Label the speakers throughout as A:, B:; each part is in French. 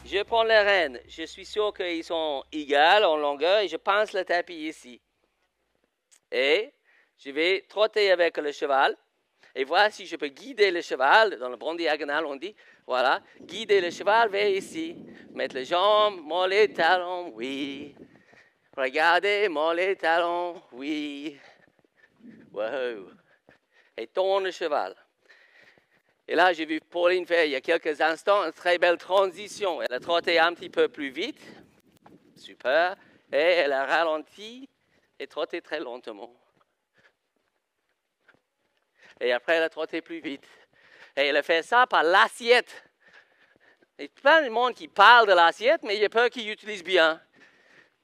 A: Je prends les rênes. Je suis sûr qu'ils sont égales en longueur et je pince le tapis ici. Et je vais trotter avec le cheval. Et voir si je peux guider le cheval, dans le bon diagonale on dit, voilà, guider le cheval vers ici. Mettre les jambes, mollets, talons, oui. Regardez, mollets, talons, oui. Wow. Et tourne le cheval. Et là, j'ai vu Pauline faire il y a quelques instants une très belle transition. Elle a trotté un petit peu plus vite. Super. Et elle a ralenti et trotté très lentement. Et après, elle a trotté plus vite. Et elle a fait ça par l'assiette. Il y a plein de monde qui parle de l'assiette, mais il y a peu qui l'utilisent bien.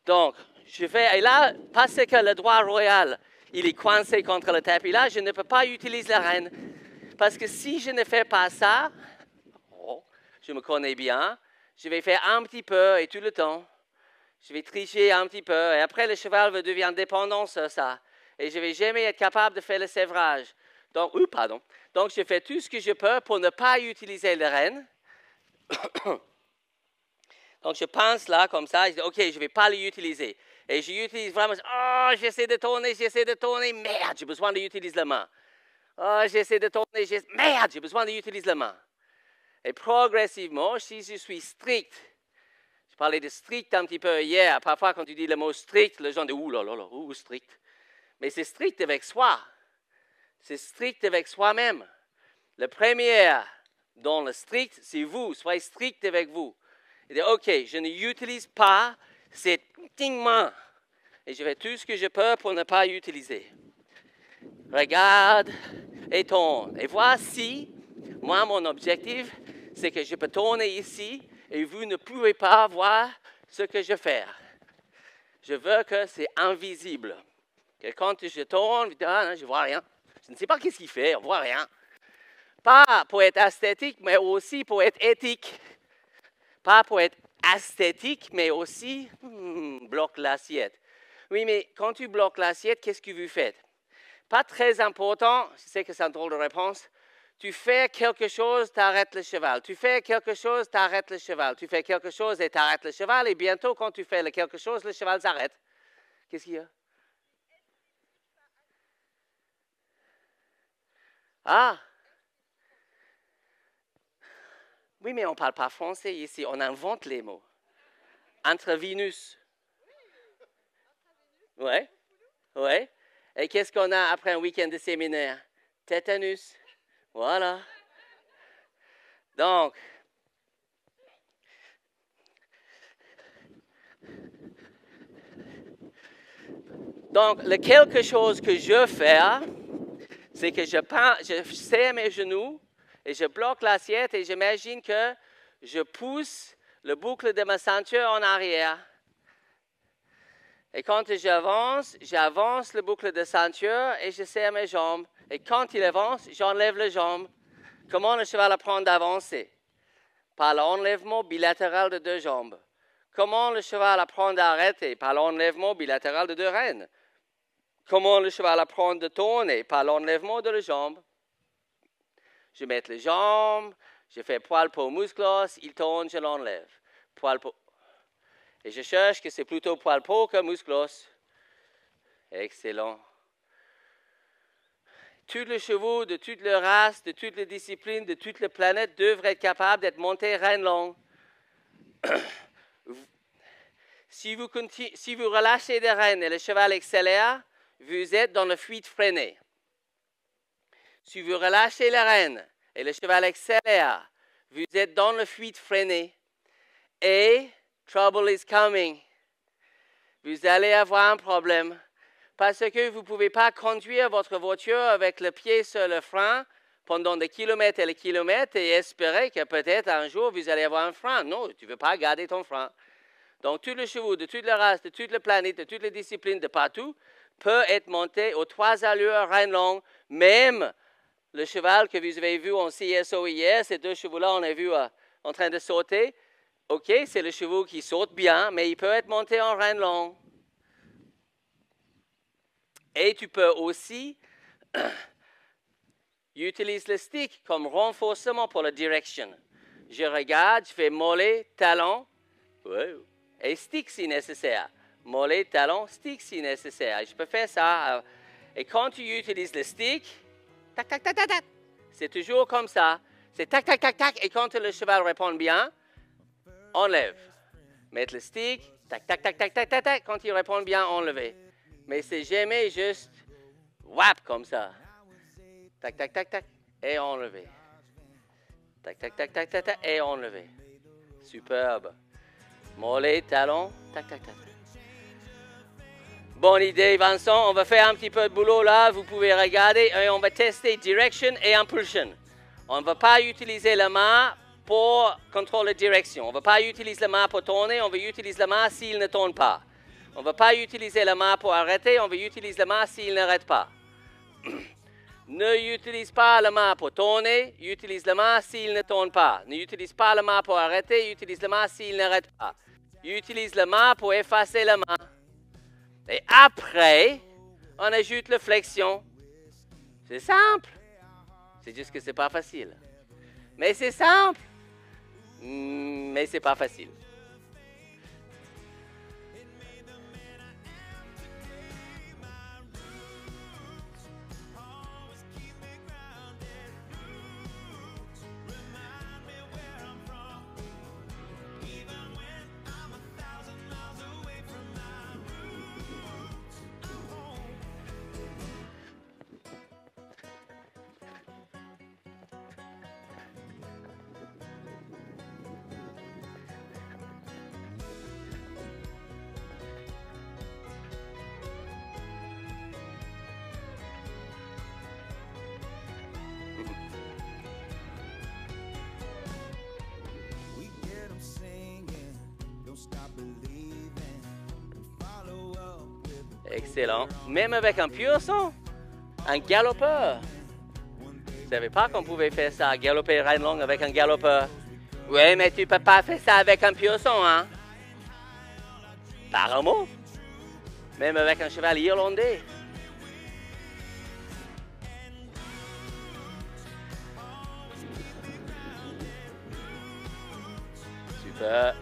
A: Donc, je fais, et là, parce que le droit royal, il est coincé contre le tapis là, je ne peux pas utiliser la reine. Parce que si je ne fais pas ça, je me connais bien, je vais faire un petit peu et tout le temps. Je vais tricher un petit peu et après le cheval va devenir dépendant sur ça. Et je ne vais jamais être capable de faire le sévrage. Donc, Donc, je fais tout ce que je peux pour ne pas utiliser le renne. Donc, je pense là comme ça, je dis, OK, je ne vais pas l'utiliser. Et j'utilise vraiment, j'essaie de tourner, merde, j'ai besoin d'utiliser la main. J'essaie de tourner, merde, j'ai besoin d'utiliser la main. Et progressivement, si je suis strict, je parlais de strict un petit peu hier, parfois quand tu dis le mot strict, les gens disent, ouh là là, ouh, strict. Mais c'est strict avec soi. C'est strict avec soi-même. Le premier dans le strict, c'est vous. Soyez strict avec vous. Et dire, OK, je n'utilise pas cette main. Et je fais tout ce que je peux pour ne pas utiliser. Regarde et tourne. Et voici, moi, mon objectif, c'est que je peux tourner ici et vous ne pouvez pas voir ce que je fais. Je veux que c'est invisible. Que quand je tourne, je ne vois rien. Je ne sais pas qu'est-ce qu'il fait, on ne voit rien. Pas pour être esthétique, mais aussi pour être éthique. Pas pour être esthétique, mais aussi, bloque l'assiette. Oui, mais quand tu bloques l'assiette, qu'est-ce que vous faites? Pas très important, je sais que c'est une drôle de réponse. Tu fais quelque chose, tu arrêtes le cheval. Tu fais quelque chose, tu arrêtes le cheval. Tu fais quelque chose et tu arrêtes le cheval. Et bientôt, quand tu fais quelque chose, le cheval s'arrête. Qu'est-ce qu'il y a? Ah! Oui, mais on ne parle pas français ici. On invente les mots. Intravenous. Oui. Oui. Et qu'est-ce qu'on a après un week-end de séminaire? Tétanus. Voilà. Donc, le quelque chose que je fais, c'est que je serre mes genoux et je bloque l'assiette et j'imagine que je pousse le boucle de ma ceinture en arrière. Et quand j'avance le boucle de ceinture et je serre mes jambes. Et quand il avance, j'enlève les jambes. Comment le cheval apprend d'avancer? Par l'enlèvement bilatéral de deux jambes. Comment le cheval apprend d'arrêter? Par l'enlèvement bilatéral de deux rênes. Comment le cheval apprend de tourner? Par l'enlèvement de les jambes. Je mets les jambes, je fais poil pour musclos, il tourne, je l'enlève. Poil pour... Et je cherche que c'est plutôt poil pour que musclos. Excellent. Tous les chevaux de toutes les races, de toutes les disciplines, de toute la planète devraient être capables d'être montés reine longue. Si vous relâchez des rênes et le cheval accélère, vous êtes dans la fuite freinée. Si vous relâchez les rênes et le cheval accélère, vous êtes dans la fuite freinée. Et trouble is coming. Vous allez avoir un problème. Parce que vous ne pouvez pas conduire votre voiture avec le pied sur le frein pendant des kilomètres et des kilomètres et espérer que peut-être un jour vous allez avoir un frein. Non, tu ne veux pas garder ton frein. Donc, tous les chevaux de toutes les races, de toute la planète, de toutes les disciplines, de partout, peut être monté aux 3 allures reine longue, même le cheval que vous avez vu en CSO hier, ces 2 chevaux-là, on a vu en train de sauter. OK, c'est le cheval qui saute bien, mais il peut être monté en reine longue. Et tu peux aussi utiliser le stick comme renforcement pour la direction. Je regarde, je fais mollet, talon, et stick si nécessaire. Mollet, talon, stick si nécessaire. Je peux faire ça. Et quand tu utilises le stick, tac, tac, tac, tac, tac, c'est toujours comme ça. C'est tac, tac, tac, tac. Et quand le cheval répond bien, enlève. Mettre le stick, tac, tac, tac, tac, tac, tac, tac. Quand il répond bien, enlever. Mais c'est jamais juste whap comme ça. Tac, tac, tac, tac, et enlever. Tac, tac, tac, tac, tac, tac, et enlever. Superbe. Mollet, talon, tac, tac, tac. Bonne idée, Vincent. On va faire un petit peu de boulot là. Vous pouvez regarder et on va tester direction et impulsion. On ne va pas utiliser la main pour contrôler la direction. On ne va pas utiliser la main pour tourner. On va utiliser la main s'il ne tourne pas. On ne va pas utiliser la main pour arrêter. On va utiliser la main s'il n'arrête pas. Ne utilise pas la main pour tourner. Utilise la main s'il ne tourne pas. Ne utilise pas la main pour arrêter. Utilise la main s'il n'arrête pas. Utilise la main pour effacer la main. Et après, on ajoute la flexion. C'est simple. C'est juste que c'est pas facile. Mais c'est simple. Mais c'est pas facile. Excellent. Même avec un pur son, un galopeur. Je ne savais pas qu'on pouvait faire ça, galoper reine longue avec un galopeur. Oui, mais tu ne peux pas faire ça avec un pur son, hein? Par un mot. Même avec un cheval irlandais. Super.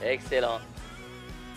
A: Excellent.